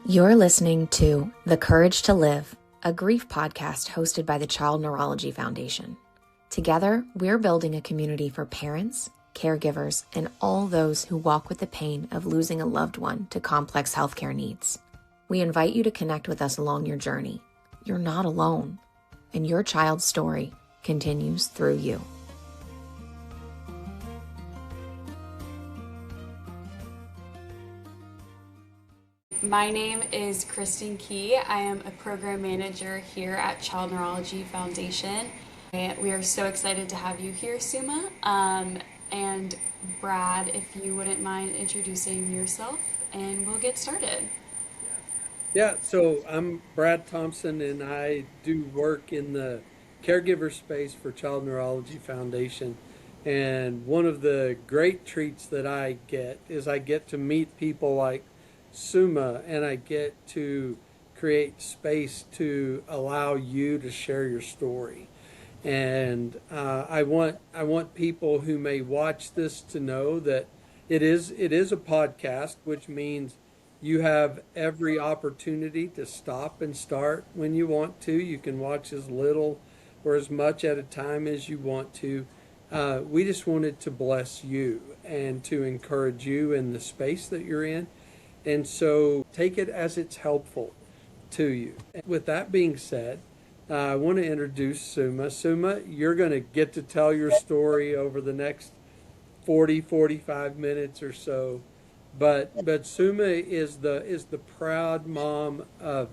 You're listening to The Courage to Live, a grief podcast hosted by the Child Neurology Foundation. Together, we're building a community for parents, caregivers, and all those who walk with the pain of losing a loved one to complex healthcare needs. We invite you to connect with us along your journey. You're not alone, and your child's story continues through you. My name is Kristen Key. I am a program manager here at Child Neurology Foundation. We are so excited to have you here, Suma. And Brad, if you wouldn't mind introducing yourself, and we'll get started. Yeah, so I'm Brad Thompson, and I do work in the caregiver space for Child Neurology Foundation. And one of the great treats that I get is I get to meet people like Suma, and I get to create space to allow you to share your story. And I want people who may watch this to know that it is a podcast, which means you have every opportunity to stop and start when you want to. You can watch as little or as much at a time as you want to. We just wanted to bless you and to encourage you in the space that you're in. And so take it as it's helpful to you. With that being said, I want to introduce Suma. Suma, you're going to get to tell your story over the next 45 minutes or so. But Suma is the proud mom of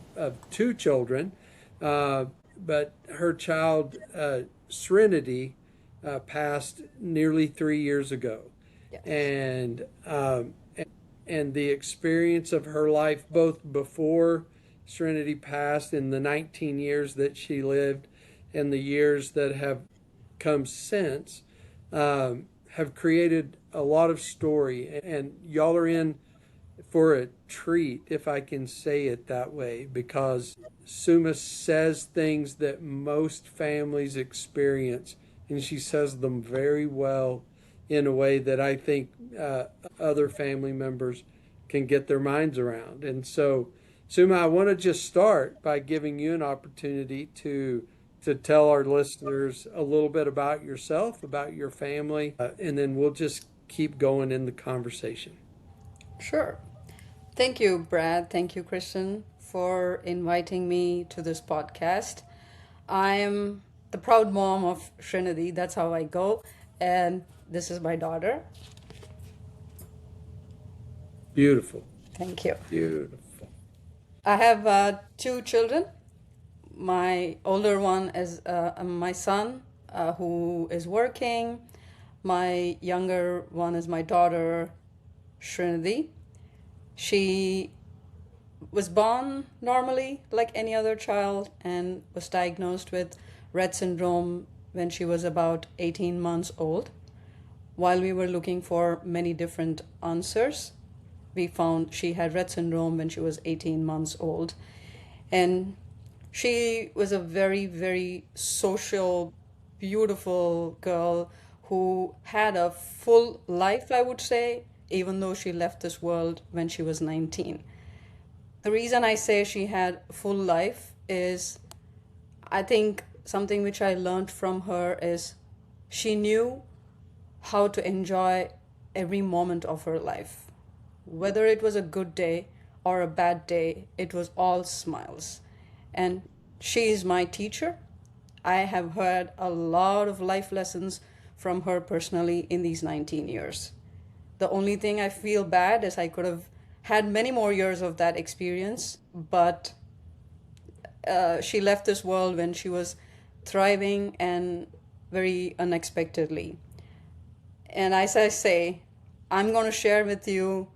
two children, but her child Srinidhi passed nearly 3 years ago, Yes. And the experience of her life, both before Srinidhi passed, in the 19 years that she lived, and the years that have come since, have created a lot of story. And y'all are in for a treat, if I can say it that way, because Suma says things that most families experience, and she says them very well in a way that I think other family members can get their minds around. And so, Suma, I want to just start by giving you an opportunity to tell our listeners a little bit about yourself, about your family, and then we'll just keep going in the conversation. Sure. Thank you, Brad. Thank you, Kristen, for inviting me to this podcast. I'm the proud mom of Srinidhi. That's how I go. And this is my daughter. Beautiful. Thank you. Beautiful. I have two children. My older one is my son, who is working. My younger one is my daughter, Srinidhi. She was born normally like any other child and was diagnosed with RETT syndrome when she was about 18 months old. While we were looking for many different answers, we found she had RETT syndrome when she was 18 months old. And she was a very, very social, beautiful girl who had a full life, I would say, even though she left this world when she was 19. The reason I say she had a full life is, I think something which I learned from her is she knew how to enjoy every moment of her life. Whether it was a good day or a bad day, it was all smiles. And she is my teacher. I have heard a lot of life lessons from her personally in these 19 years. The only thing I feel bad is I could have had many more years of that experience, but she left this world when she was thriving and very unexpectedly. And as I say, I'm going to share with you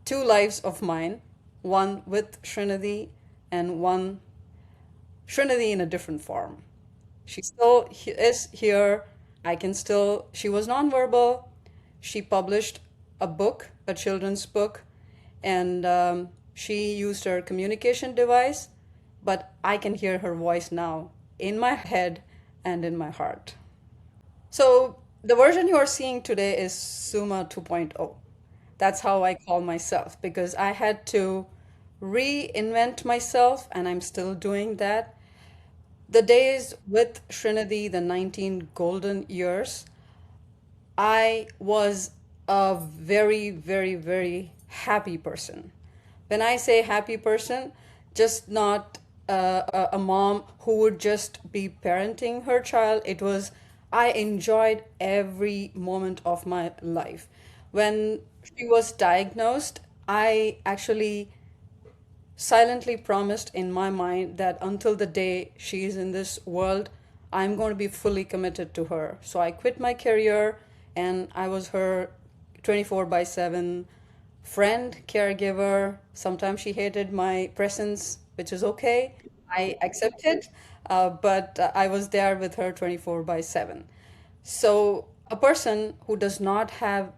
two lives of mine, one with Srinidhi and one Srinidhi in a different form. She still is here. She was nonverbal. She published a book, a children's book, and she used her communication device, but I can hear her voice now in my head and in my heart. So the version you are seeing today is Suma 2.0. That's how I call myself, because I had to reinvent myself, and I'm still doing that. The days with Srinidhi, the 19 golden years, I was a very, very, very happy person. When I say happy person, just not a mom who would just be parenting her child. It was, I enjoyed every moment of my life. When she was diagnosed, I actually silently promised in my mind that until the day she is in this world, I'm going to be fully committed to her. So I quit my career and I was her 24 by 7 friend, caregiver. Sometimes she hated my presence, which is okay. I accepted, but I was there with her 24 by 7. So a person who does not have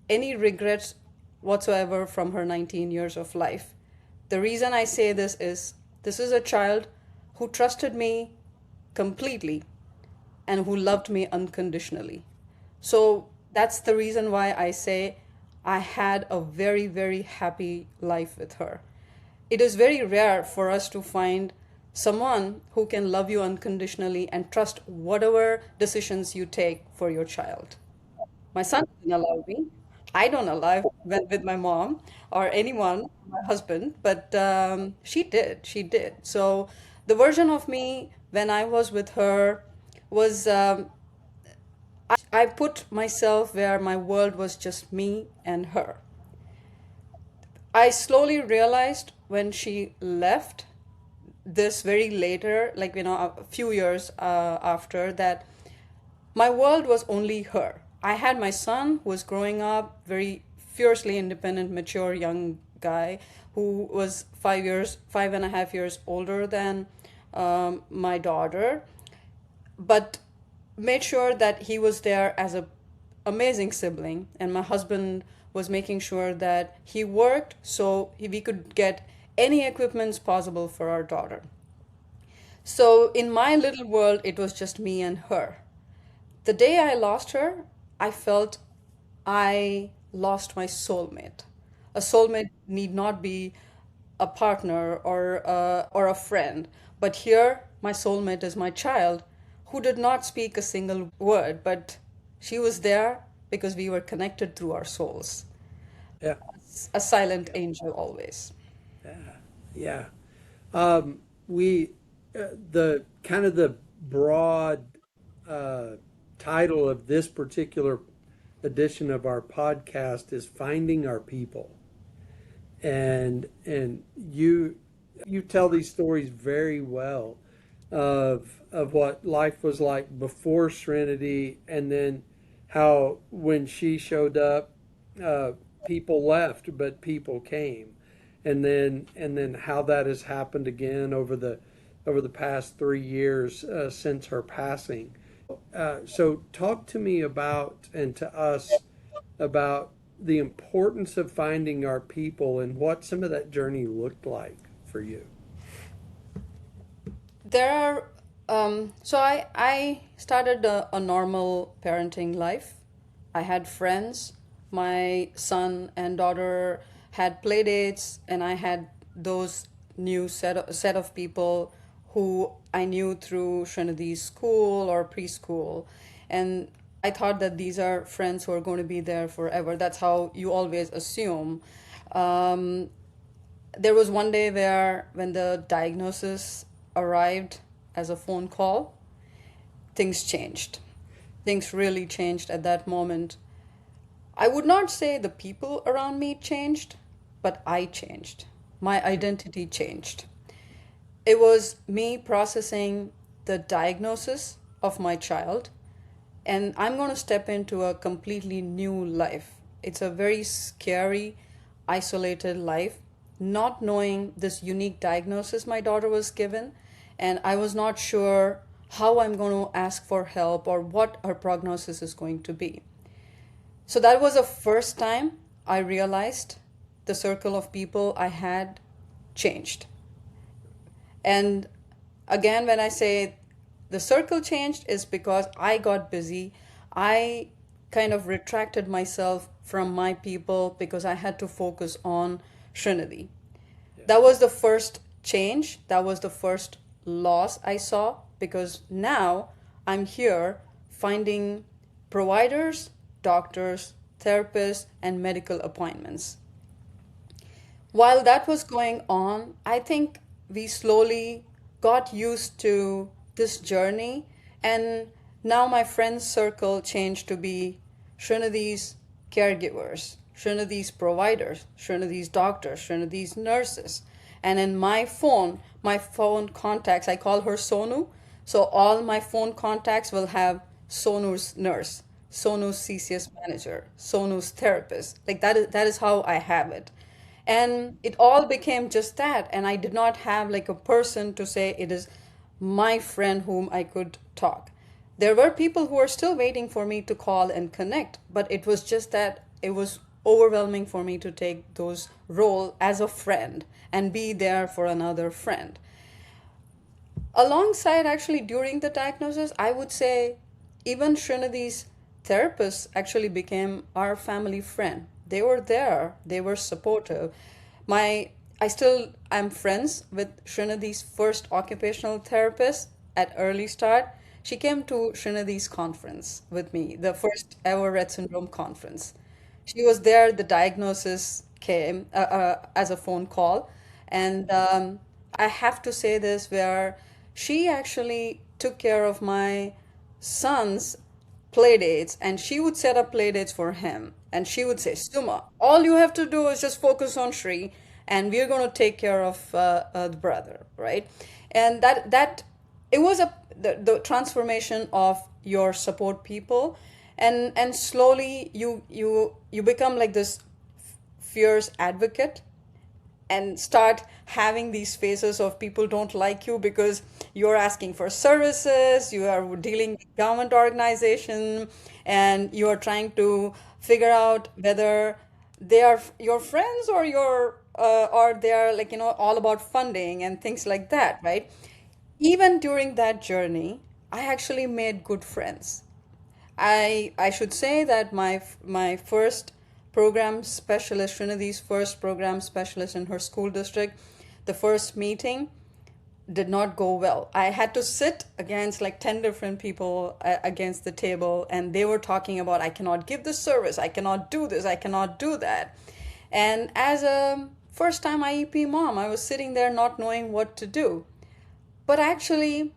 any regrets whatsoever from her 19 years of life. The reason I say this is a child who trusted me completely and who loved me unconditionally. So that's the reason why I say I had a very, very happy life with her. It is very rare for us to find someone who can love you unconditionally and trust whatever decisions you take for your child. My son didn't allow me. I don't allow with my mom or anyone, my husband, but she did. She did. So the version of me when I was with her was I put myself where my world was just me and her. I slowly realized when she left this very later, like, a few years after that, my world was only her. I had my son who was growing up, very fiercely independent, mature young guy who was 5 years, 5.5 years older than my daughter, but made sure that he was there as a amazing sibling. And my husband was making sure that he worked so we could get any equipments possible for our daughter. So in my little world, it was just me and her. The day I lost her, I felt I lost my soulmate. A soulmate need not be a partner or a friend, but here my soulmate is my child who did not speak a single word, but she was there because we were connected through our souls. Yeah, A silent angel always. yeah. We the kind of the broad uh, title of this particular edition of our podcast is "Finding Our People," and you tell these stories very well of what life was like before Serenity, and then how when she showed up, uh, people left, but people came, and then how that has happened again over the past 3 years since her passing. So talk to me about and to us about the importance of finding our people and what some of that journey looked like for you. There are, so I started a normal parenting life. I had friends. My son and daughter had play dates, and I had those new set of people who I knew through Srinidhi's school or preschool. And I thought that these are friends who are going to be there forever. That's how you always assume. Um, there was one day where, when the diagnosis arrived as a phone call, things changed. Things really changed at that moment. I would not say the people around me changed, but I changed. My identity changed. It was me processing the diagnosis of my child, and I'm going to step into a completely new life. It's a very scary, isolated life, not knowing this unique diagnosis my daughter was given, and I was not sure how I'm going to ask for help or what her prognosis is going to be. So that was the first time I realized the circle of people I had changed. And again, when I say the circle changed, is because I got busy. I kind of retracted myself from my people because I had to focus on Srinidhi. That was the first change. That was the first loss I saw, because now I'm here finding providers, doctors, therapists, and medical appointments. While that was going on, I think we slowly got used to this journey, and now my friends' circle changed to be Srinidhi's caregivers, Srinidhi's providers, Srinidhi's doctors, Srinidhi's nurses. And in my phone contacts, I call her Sonu. So all my phone contacts will have Sonu's nurse, Sonu's CCS manager, Sonu's therapist. Like that is how I have it. And it all became just that. And I did not have like a person to say it is my friend whom I could talk. There were people who were still waiting for me to call and connect, but it was just that it was overwhelming for me to take those role as a friend and be there for another friend. Alongside, actually, during the diagnosis, I would say even Srinidhi's therapists actually became our family friend. They were there, they were supportive. I'm friends with Srinidhi's first occupational therapist at early start. She came to Srinidhi's conference with me, the first ever Rett syndrome conference. She was there, the diagnosis came as a phone call. And I have to say this, where she actually took care of my son's play dates, and she would set up play dates for him. And she would say, Suma, all you have to do is just focus on Shri, and we're going to take care of the brother, right? And that it was the transformation of your support people, and slowly you become like this fierce advocate, and start having these phases of people don't like you because you're asking for services, you are dealing with government organization, and you are trying to figure out whether they are your friends or they are like all about funding and things like that, right? Even during that journey, I actually made good friends. I should say that my first program specialist, Srinidhi's first program specialist in her school district, the first meeting did not go well. I had to sit against like 10 different people against the table, and they were talking about, I cannot give this service, I cannot do this, I cannot do that. And as a first time IEP mom, I was sitting there not knowing what to do. But actually,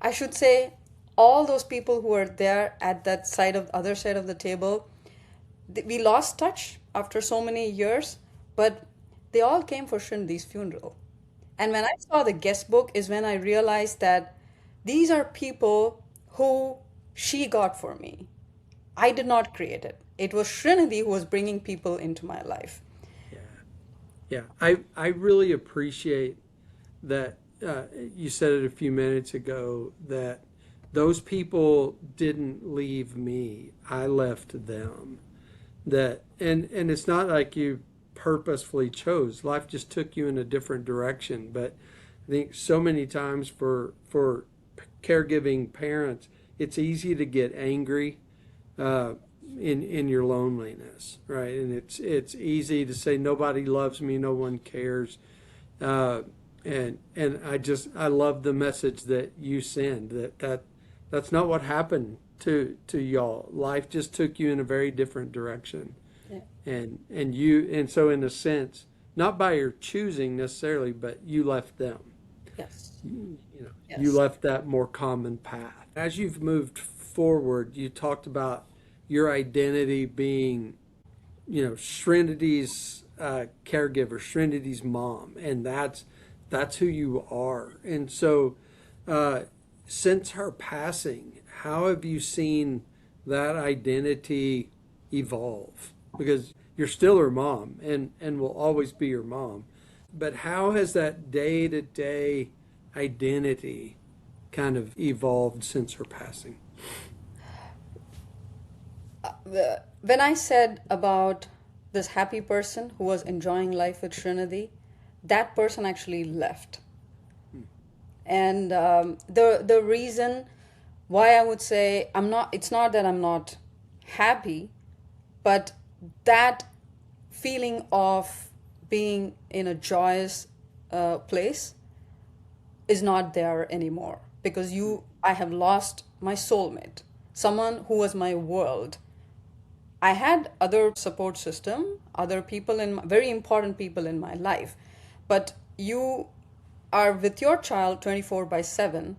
I should say, all those people who were there at that other side of the table, we lost touch after so many years, but they all came for Srinidhi's funeral. And when I saw the guest book is when I realized that these are people who she got for me. I did not create it. It was Srinidhi who was bringing people into my life. Yeah. I really appreciate that. You said it a few minutes ago that those people didn't leave me. I left them. And it's not like you purposefully chose. Life just took you in a different direction. But I think so many times for caregiving parents, it's easy to get angry in your loneliness, right? And it's easy to say nobody loves me, no one cares. And I love the message that you send, that's not what happened to y'all. Life just took you in a very different direction. Yeah. And so in a sense, not by your choosing necessarily, but you left them. Yes. Yes. You left that more common path. As you've moved forward, you talked about your identity being, Srinidhi's caregiver, Srinidhi's mom, and that's who you are. And so since her passing, how have you seen that identity evolve? Because you're still her mom and will always be your mom. But how has that day-to-day identity kind of evolved since her passing? When I said about this happy person who was enjoying life with Srinidhi, that person actually left. And the reason why I would say it's not that I'm not happy, but that feeling of being in a joyous place is not there anymore, because I have lost my soulmate, someone who was my world. I had other support system, other people very important people in my life, but you are with your child 24/7,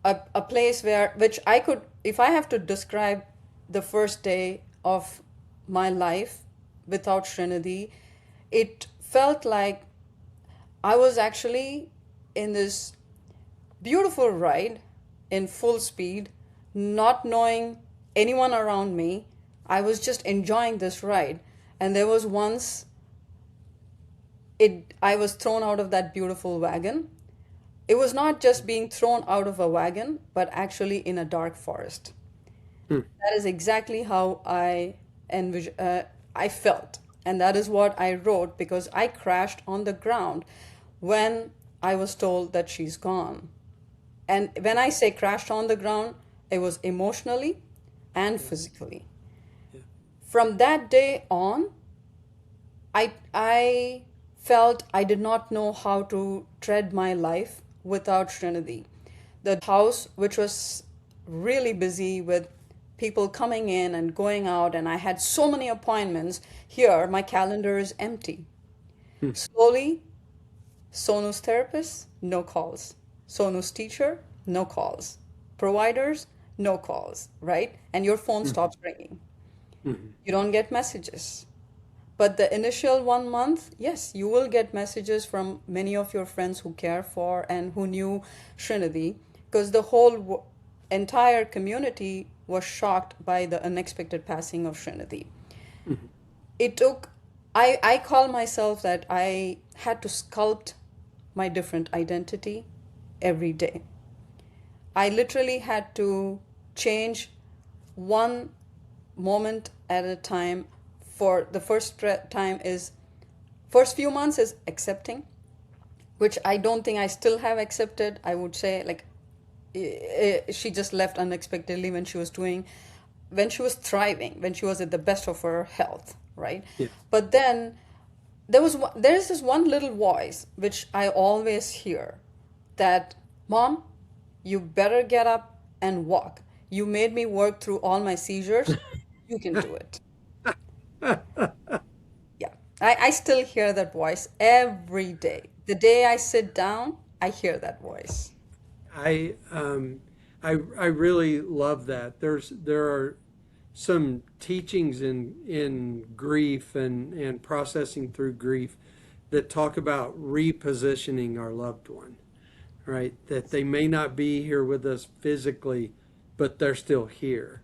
a place which I could, if I have to describe the first day of my life without Srinidhi, it felt like I was actually in this beautiful ride in full speed, not knowing anyone around me. I was just enjoying this ride. And there was once I was thrown out of that beautiful wagon. It was not just being thrown out of a wagon, but actually in a dark forest. That is exactly how I felt. And that is what I wrote, because I crashed on the ground when I was told that she's gone. And when I say crashed on the ground, it was emotionally and physically. Yeah. From that day on, I felt I did not know how to tread my life without Srinidhi. The house, which was really busy with people coming in and going out, and I had so many appointments, here my calendar is empty. Slowly, Sonu's therapist, no calls. Sonu's teacher, no calls. Providers, no calls, right? And your phone stops ringing. You don't get messages. But the initial 1 month, yes, you will get messages from many of your friends who care for and who knew Srinidhi, because the whole entire community was shocked by the unexpected passing of Srinidhi. It took, I call myself that I had to sculpt my different identity every day. I literally had to change one moment at a time. For the first few months is accepting, which I don't think I still have accepted. I would say, like, she just left unexpectedly when she was thriving, when she was at the best of her health, right? Yeah. But then there's this one little voice which I always hear, that, Mom, you better get up and walk. You made me work through all my seizures. You can do it. Yeah, I still hear that voice every day. The day I sit down, I hear that voice. I I really love that. There are some teachings in grief and processing through grief that talk about repositioning our loved one, right? That they may not be here with us physically, but they're still here.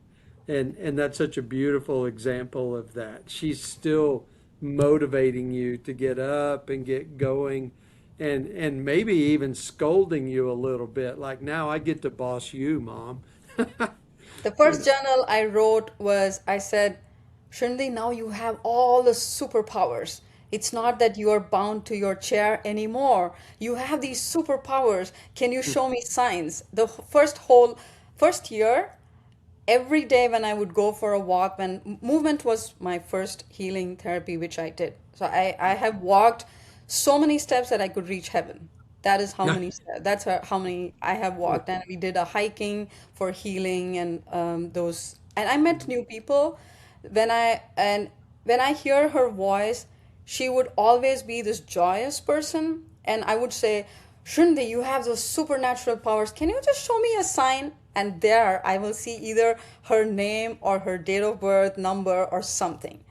And that's such a beautiful example of that. She's still motivating you to get up and get going, and maybe even scolding you a little bit, like, now I get to boss you, Mom. The first journal I wrote was, I said, Srinidhi, now you have all the superpowers. It's not that you are bound to your chair anymore. You have these superpowers. Can you show me signs? The first year, every day when I would go for a walk, when movement was my first healing therapy, which I did. So I have walked so many steps that I could reach heaven. That is how many steps, how many I have walked. And we did a hiking for healing, and and I met new people. When I hear her voice, she would always be this joyous person. And I would say, Srinidhi, you have those supernatural powers. Can you just show me a sign? And there I will see either her name or her date of birth, number, or something.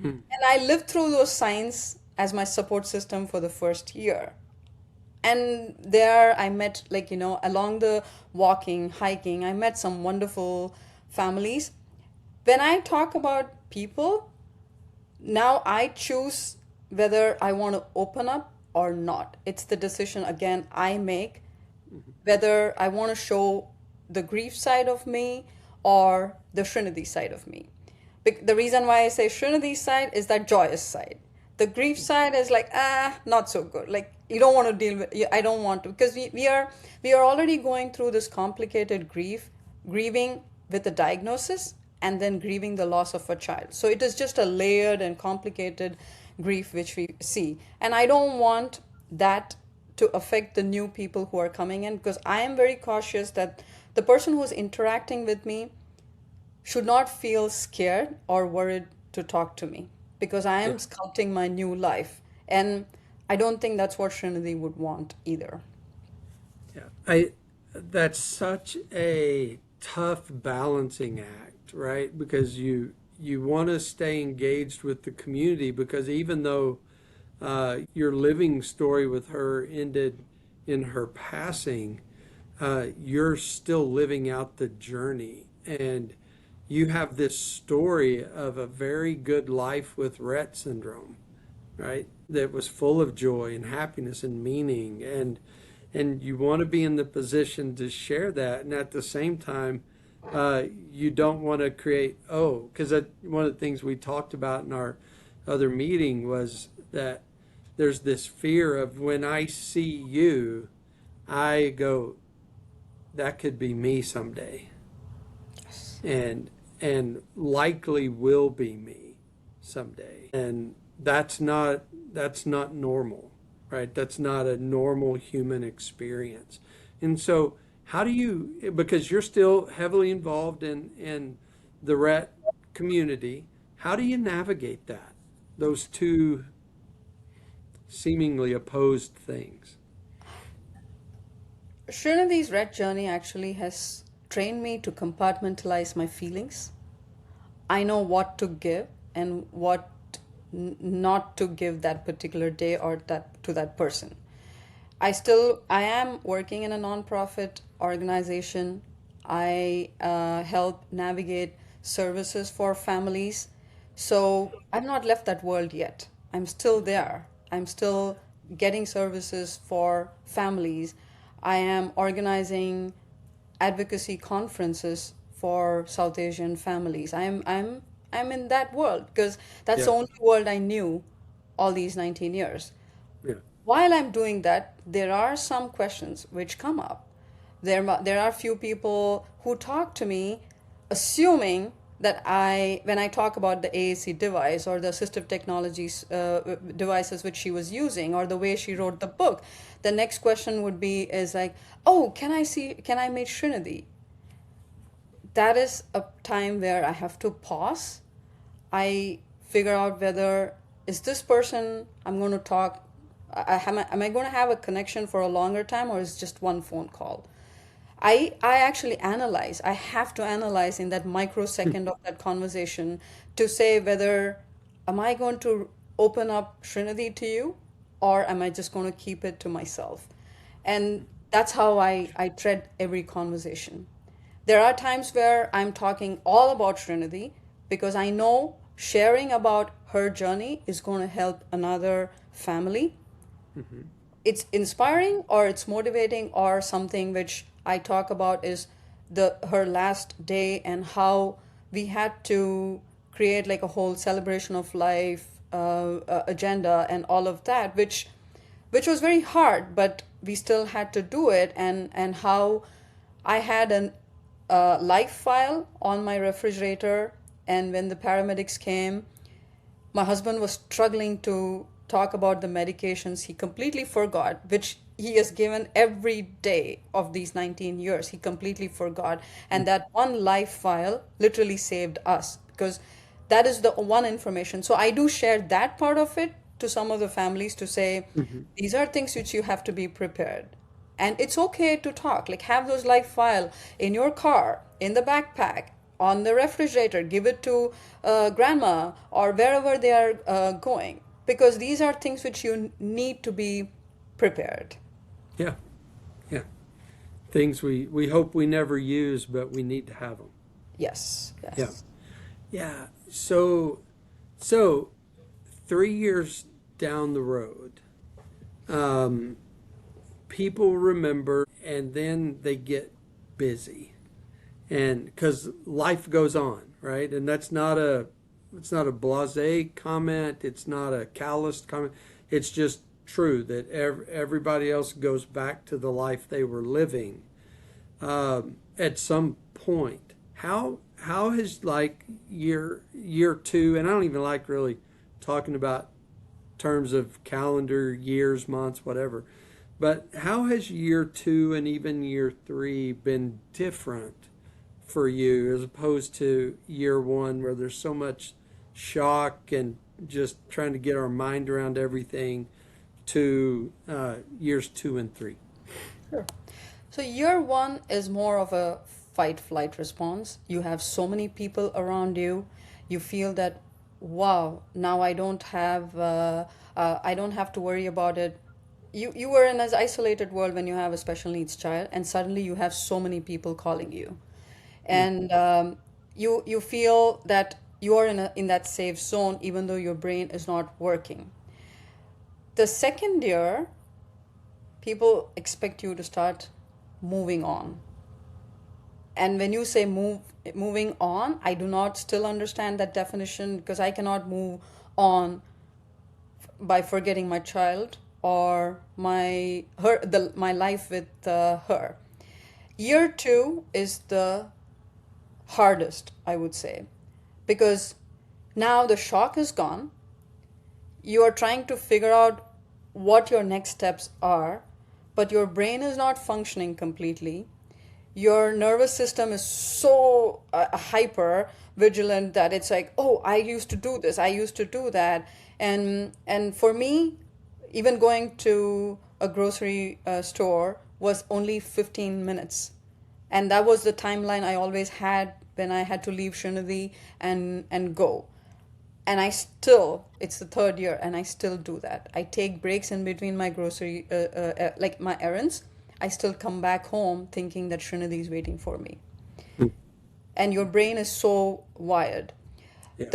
And I lived through those signs as my support system for the first year. And there I met, along the walking, hiking, I met some wonderful families. When I talk about people, now I choose whether I want to open up or not. It's the decision, again, I make, whether I want to show the grief side of me or the Srinidhi side of me. The reason why I say Srinidhi side is that joyous side. The grief side is like, not so good. Like, you don't want to deal with, I don't want to, because we are already going through this complicated grieving with the diagnosis, and then grieving the loss of a child. So it is just a layered and complicated grief which we see. And I don't want that to affect the new people who are coming in, because I am very cautious that the person who is interacting with me should not feel scared or worried to talk to me, because I Yeah. am sculpting my new life. And I don't think that's what Srinidhi would want either. Yeah. That's such a tough balancing act, right? Because you want to stay engaged with the community, because even though your living story with her ended in her passing, you're still living out the journey. And you have this story of a very good life with Rett syndrome, right? That was full of joy and happiness and meaning. And you want to be in the position to share that. And at the same time, you don't want to create, because one of the things we talked about in our other meeting was that there's this fear of, when I see you, I go, that could be me someday, and likely will be me someday. And that's not normal, right? That's not a normal human experience. And so how do you, because you're still heavily involved in the Rett community, how do you navigate that, those two seemingly opposed things? Srinidhi's red journey actually has trained me to compartmentalize my feelings. I know what to give and what not to give that particular day or that to that person. I am working in a nonprofit organization. I help navigate services for families. So I've not left that world yet. I'm still there. I'm still getting services for families. I am organizing advocacy conferences for South Asian families. I'm in that world because that's the Yeah. only world I knew all these 19 years. Yeah. While I'm doing that, there are some questions which come up. There are few people who talk to me assuming that when I talk about the AAC device or the assistive technologies devices which she was using or the way she wrote the book, the next question would be is like, oh, can I meet Srinidhi? That is a time where I have to pause. I figure out whether is this person I'm going to talk, am I going to have a connection for a longer time, or is just one phone call? I actually analyze. I have to analyze in that microsecond of that conversation to say whether am I going to open up Srinidhi to you, or am I just going to keep it to myself? And that's how I tread every conversation. There are times where I'm talking all about Srinidhi because I know sharing about her journey is going to help another family. It's inspiring or it's motivating, or something which I talk about is her last day and how we had to create like a whole celebration of life agenda and all of that, which was very hard, but we still had to do it. And how I had an life file on my refrigerator, and when the paramedics came, my husband was struggling to talk about the medications he completely forgot, which he has given every day of these 19 years. He completely forgot. And that one life file literally saved us, because that is the one information. So I do share that part of it to some of the families to say, these are things which you have to be prepared. And it's okay to talk, like have those life file in your car, in the backpack, on the refrigerator, give it to grandma or wherever they are going, because these are things which you need to be prepared. Yeah. Yeah. Things we hope we never use, but we need to have them. Yes, Yeah. yes. Yeah. So 3 years down the road, people remember, and then they get busy, and because life goes on, right? And it's not a blasé comment. It's not a calloused comment. It's just true that everybody else goes back to the life they were living at some point. How has like year two, and I don't even like really talking about terms of calendar, years, months, whatever. But how has year 2 and even year 3 been different for you as opposed to year 1 where there's so much shock and just trying to get our mind around everything to years 2 and 3? Sure. So year one is more of a fight flight response. You have so many people around you. You feel that, wow, now I don't have to worry about it. You were in an isolated world when you have a special needs child, and suddenly you have so many people calling you, and you feel that you are in that safe zone, even though your brain is not working. The second year, people expect you to start moving on. And when you say moving on, I do not still understand that definition, because I cannot move on by forgetting my child or my life with her. Year two is the hardest, I would say, because now the shock is gone. You are trying to figure out what your next steps are, but your brain is not functioning completely. Your nervous system is so hyper vigilant that it's like, oh, I used to do this, I used to do that. And for me, even going to a grocery store was only 15 minutes. And that was the timeline I always had when I had to leave Srinidhi and go. And it's the third year, and I still do that. I take breaks in between my grocery, like my errands. I still come back home thinking that Srinidhi is waiting for me. And your brain is so wired. Yeah.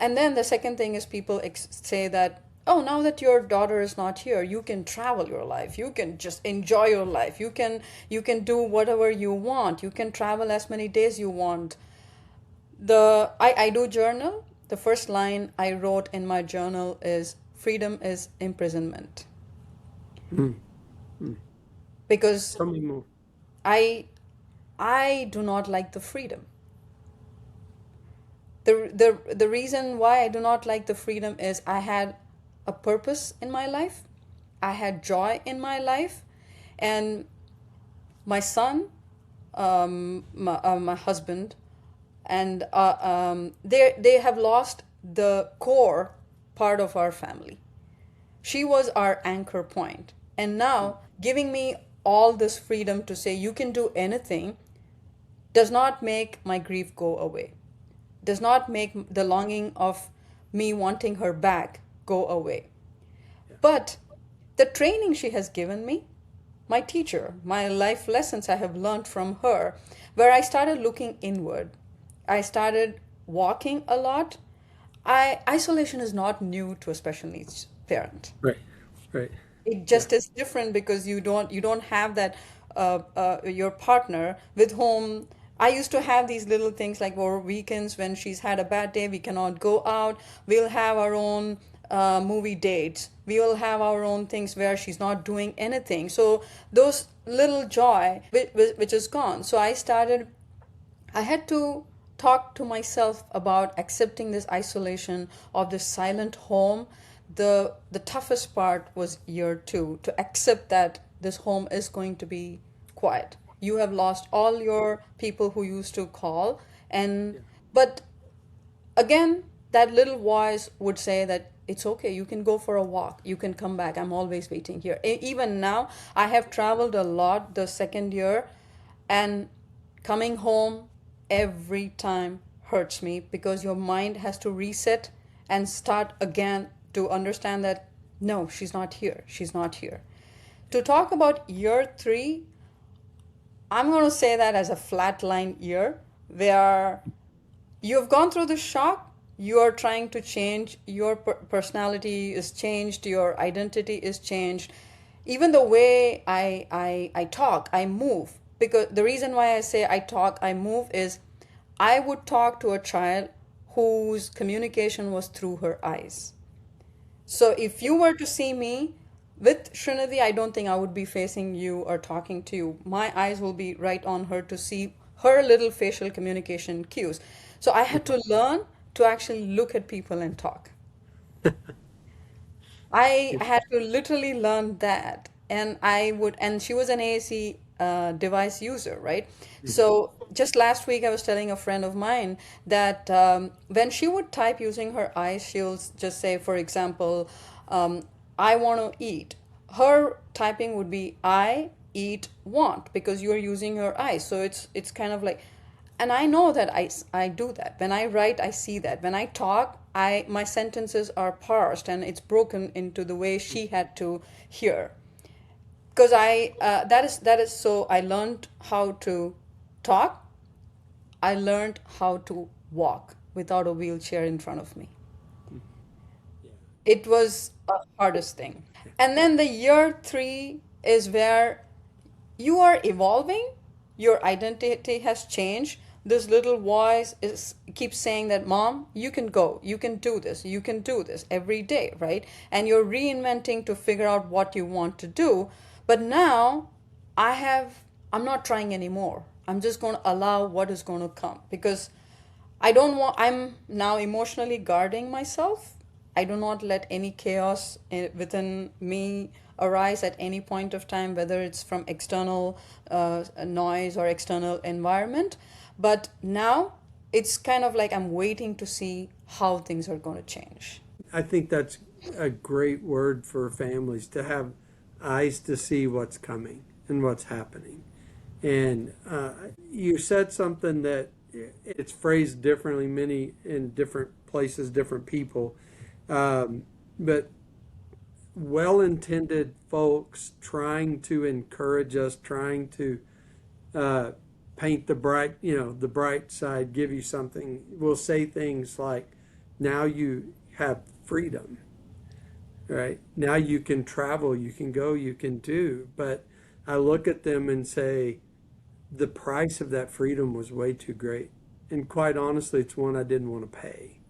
And then the second thing is people say that, oh, now that your daughter is not here, you can travel your life. You can just enjoy your life. You can do whatever you want. You can travel as many days you want. I do journal. The first line I wrote in my journal is, freedom is imprisonment. Because Tell me more. I do not like the freedom. The reason why I do not like the freedom is I had a purpose in my life. I had joy in my life. And my son, my husband, and they have lost the core part of our family. She was our anchor point. And now giving me all this freedom to say you can do anything does not make my grief go away, does not make the longing of me wanting her back go away. But the training she has given me, my teacher, my life lessons I have learned from her, where I started looking inward. I started walking a lot. Isolation is not new to a special needs parent. Right. It just is different because you don't have that your partner with whom I used to have these little things like over weekends when she's had a bad day, we cannot go out. We'll have our own movie dates. We will have our own things where she's not doing anything. So those little joy which is gone. So I had to talk to myself about accepting this isolation of this silent home. The toughest part was year two, to accept that this home is going to be quiet. You have lost all your people who used to call, but again, that little voice would say that it's okay, you can go for a walk, you can come back, I'm always waiting here. Even now, I have traveled a lot the second year, and coming home every time hurts me because your mind has to reset and start again to understand that no, she's not here. To talk about year three, I'm going to say that as a flatline year where you've gone through the shock, you are trying to change, your personality is changed, your identity is changed. Even the way I talk, I move. Because the reason why I say I talk, I move is I would talk to a child whose communication was through her eyes. So if you were to see me with Srinidhi, I don't think I would be facing you or talking to you. My eyes will be right on her to see her little facial communication cues. So I had to learn to actually look at people and talk. I had to literally learn that, and she was an AAC device user, right? So just last week, I was telling a friend of mine that when she would type using her eyes, she'll just say, for example, I want to eat. Her typing would be I eat want, because you're using your eyes. So it's kind of like, and I know that I do that. When I write, I see that. When I talk, my sentences are parsed and it's broken into the way she had to hear. Because that is so I learned how to talk. I learned how to walk without a wheelchair in front of me. It was a hardest thing. And then the year 3 is where you are evolving, your identity has changed. This little voice keeps saying that, Mom, you can go, you can do this, you can do this every day, right? And you're reinventing to figure out what you want to do. But now I'm not trying anymore. I'm just going to allow what is going to come, because I'm now emotionally guarding myself. I do not let any chaos within me arise at any point of time, whether it's from external noise or external environment. But now it's kind of like I'm waiting to see how things are going to change. I think that's a great word for families, to have eyes to see what's coming and what's happening. And you said something that it's phrased differently, many in different places, different people, but well-intended folks trying to encourage us, trying to paint the bright side, give you something, will say things like, now you have freedom, right? Now you can travel, you can go, you can do. But I look at them and say, the price of that freedom was way too great. And quite honestly, it's one I didn't want to pay.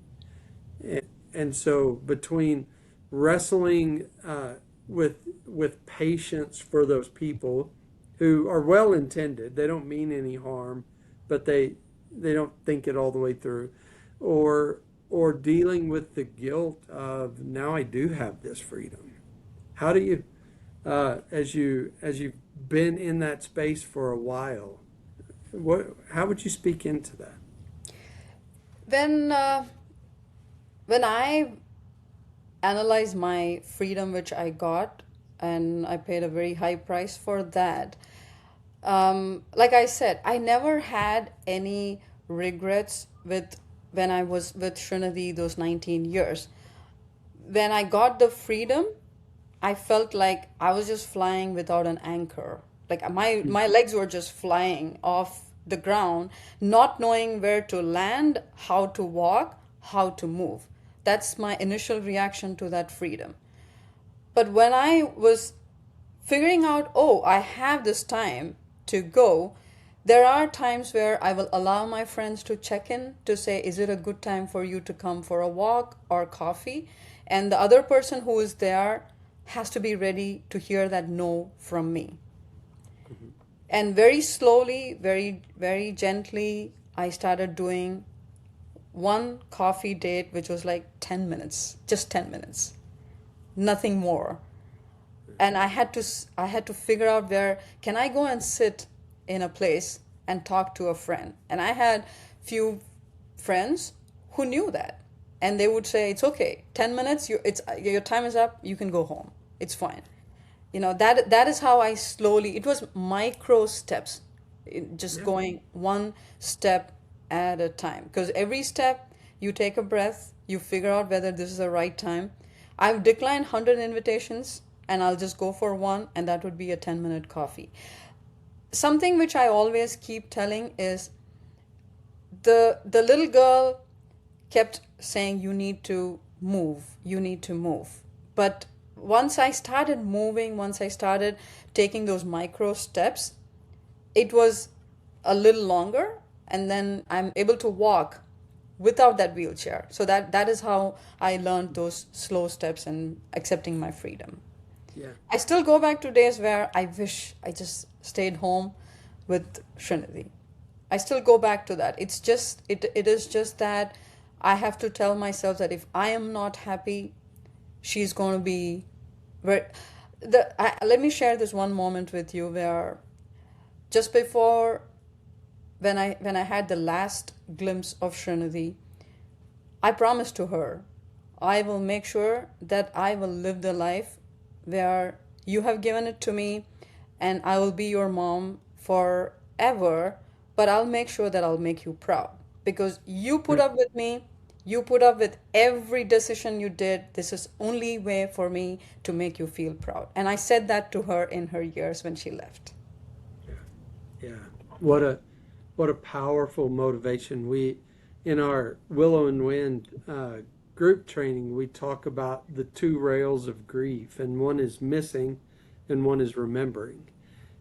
And so between wrestling with patience for those people who are well intended, they don't mean any harm, but they don't think it all the way through, or dealing with the guilt of, now I do have this freedom. How do you, as you've been in that space for a while, how would you speak into that? When I analyze my freedom, which I got, and I paid a very high price for that. Like I said, I never had any regrets when I was with Srinidhi those 19 years. When I got the freedom, I felt like I was just flying without an anchor. Like my legs were just flying off the ground, not knowing where to land, how to walk, how to move. That's my initial reaction to that freedom. But when I was figuring out, oh, I have this time to go, there are times where I will allow my friends to check in to say, is it a good time for you to come for a walk or coffee? And the other person who is there has to be ready to hear that no from me. And very slowly, very, very gently, I started doing one coffee date, which was like 10 minutes, just 10 minutes, nothing more. And I had to figure out, where can I go and sit in a place and talk to a friend. And I had few friends who knew that, and they would say, it's okay, 10 minutes, your time is up, you can go home, it's fine. That is how I slowly, it was micro steps, just going one step at a time. Because every step, you take a breath, you figure out whether this is the right time. I've declined 100 invitations, and I'll just go for one, and that would be a 10-minute coffee. Something which I always keep telling is, the little girl kept saying, you need to move, you need to move. But once I started moving, once I started taking those micro steps, it was a little longer, and then I'm able to walk without that wheelchair. So that is how I learned those slow steps and accepting my freedom. Yeah. I still go back to days where I wish I just stayed home with Srinidhi. I still go back to that. It is just that I have to tell myself that if I am not happy, she's going to be very. Let me share this one moment with you where just before when I had the last glimpse of Srinidhi, I promised to her, I will make sure that I will live the life where you have given it to me, and I will be your mom forever, but I'll make sure that I'll make you proud because you put up with me, you put up with every decision you did. This is only way for me to make you feel proud. And I said that to her in her years when she left. Yeah. What a powerful motivation. We, in our Willow and Wind group training, we talk about the two rails of grief, and one is missing and one is remembering,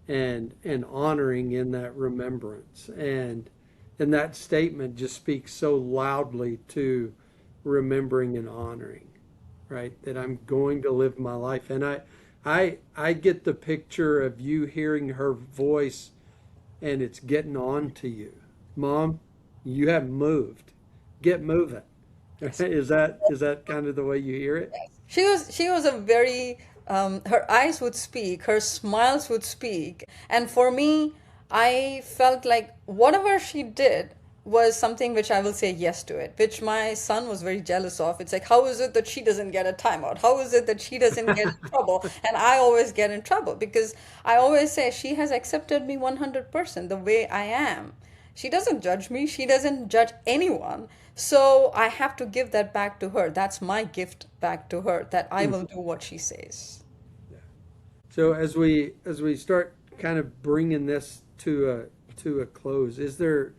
and honoring in that remembrance. And that statement just speaks so loudly to remembering and honoring, right? That I'm going to live my life. And I get the picture of you hearing her voice and it's getting on to you. Mom, you haven't moved. Get moving. Is that kind of the way you hear it? She was a very her eyes would speak, her smiles would speak, and for me, I felt like whatever she did was something which I will say yes to it, which my son was very jealous of. It's like, how is it that she doesn't get a timeout? How is it that she doesn't get in trouble? And I always get in trouble because I always say she has accepted me 100% the way I am. She doesn't judge me, she doesn't judge anyone. So I have to give that back to her. That's my gift back to her, that I will do what she says. So as we start kind of bringing this to a close, is there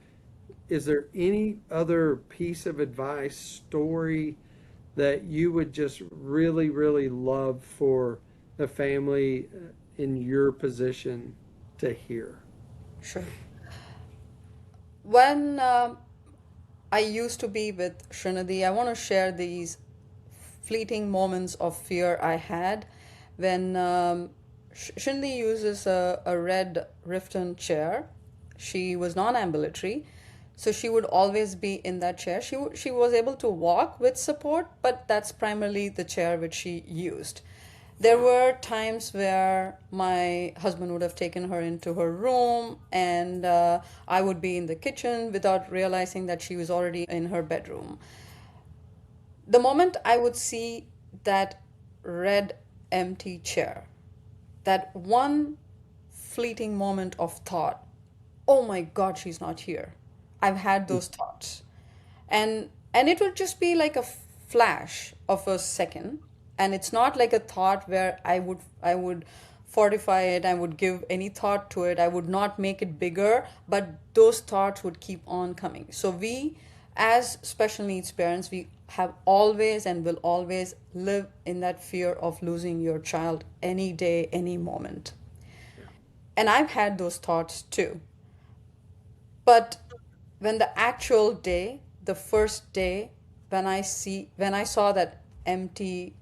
any other piece of advice, story that you would just really, really love for a family in your position to hear? Sure. When I used to be with Srinidhi, I want to share these fleeting moments of fear I had when Srinidhi uses a red Rifton chair. She was non-ambulatory, so she would always be in that chair. She was able to walk with support, but that's primarily the chair which she used. There were times where my husband would have taken her into her room, and I would be in the kitchen without realizing that she was already in her bedroom. The moment I would see that red empty chair, that one fleeting moment of thought, oh my God, she's not here. I've had those thoughts. And it would just be like a flash of a second. And it's not like a thought where I would fortify it, I would give any thought to it, I would not make it bigger, but those thoughts would keep on coming. So we, as special needs parents, we have always and will always live in that fear of losing your child any day, any moment. And I've had those thoughts too. But when the actual day, the first day, when I saw that empty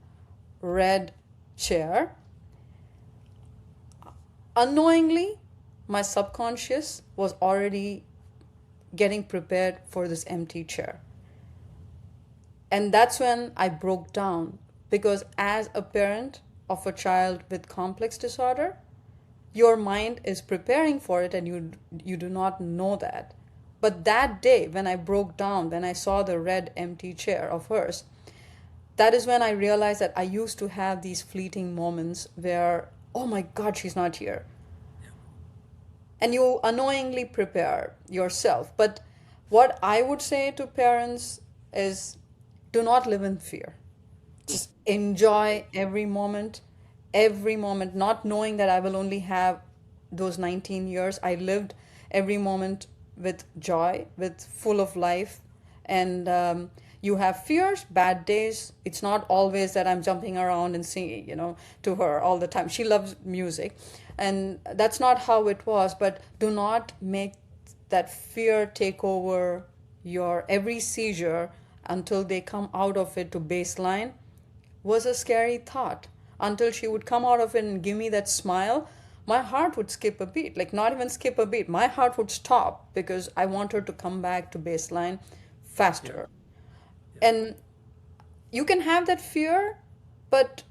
red chair, unknowingly, my subconscious was already getting prepared for this empty chair. And that's when I broke down, because as a parent of a child with complex disorder, your mind is preparing for it and you do not know that. But that day when I broke down, when I saw the red empty chair of hers, that is when I realized that I used to have these fleeting moments where, oh my God, she's not here. And you unknowingly prepare yourself. But what I would say to parents is, do not live in fear. Just enjoy every moment, not knowing that I will only have those 19 years. I lived every moment with joy, with full of life. And you have fears, bad days. It's not always that I'm jumping around and singing, to her all the time. She loves music. And that's not how it was. But do not make that fear take over your every seizure until they come out of it to baseline. Was a scary thought. Until she would come out of it and give me that smile, my heart would skip a beat. Like, not even skip a beat. My heart would stop because I want her to come back to baseline faster. And you can have that fear, But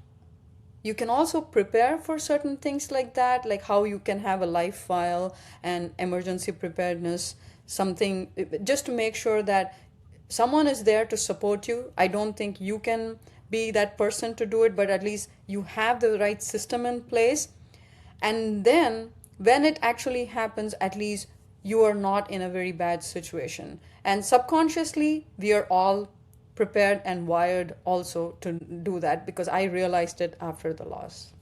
you can also prepare for certain things like that, like how you can have a life file and emergency preparedness, something just to make sure that someone is there to support you. I don't think you can be that person to do it, but at least you have the right system in place. And then when it actually happens, at least you are not in a very bad situation. And subconsciously, we are all prepared and wired also to do that, because I realized it after the loss.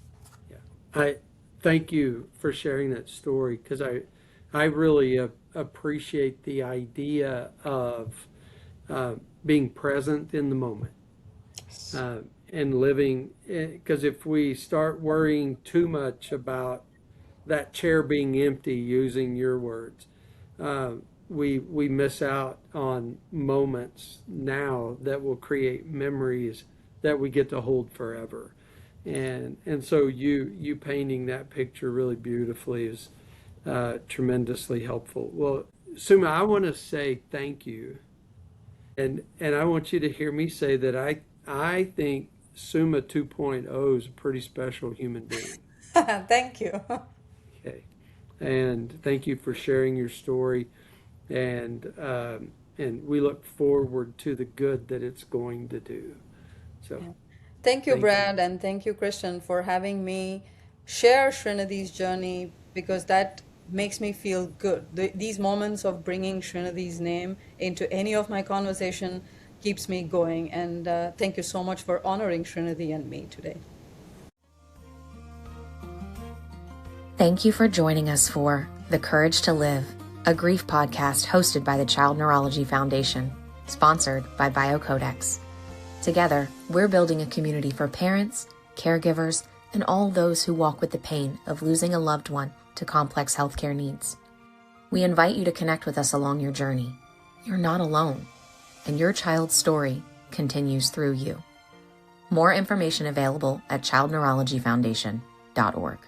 Yeah. I thank you for sharing that story, because I really appreciate the idea of being present in the moment, and living, because if we start worrying too much about that chair being empty, using your words, we miss out on moments now that will create memories that we get to hold forever. And so you painting that picture really beautifully is tremendously helpful. Well, Suma, I want to say thank you. And I want you to hear me say that I think Suma 2.0 is a pretty special human being. Thank you. Okay. And thank you for sharing your story. And we look forward to the good that it's going to do. So, Yeah. Thank you, Brad, and thank you, Kristen, for having me share Srinidhi's journey, because that makes me feel good. These moments of bringing Srinidhi's name into any of my conversation keeps me going. And thank you so much for honoring Srinidhi and me today. Thank you for joining us for The Courage to Live, a grief podcast hosted by the Child Neurology Foundation, sponsored by BioCodex. Together, we're building a community for parents, caregivers, and all those who walk with the pain of losing a loved one to complex healthcare needs. We invite you to connect with us along your journey. You're not alone, and your child's story continues through you. More information available at childneurologyfoundation.org.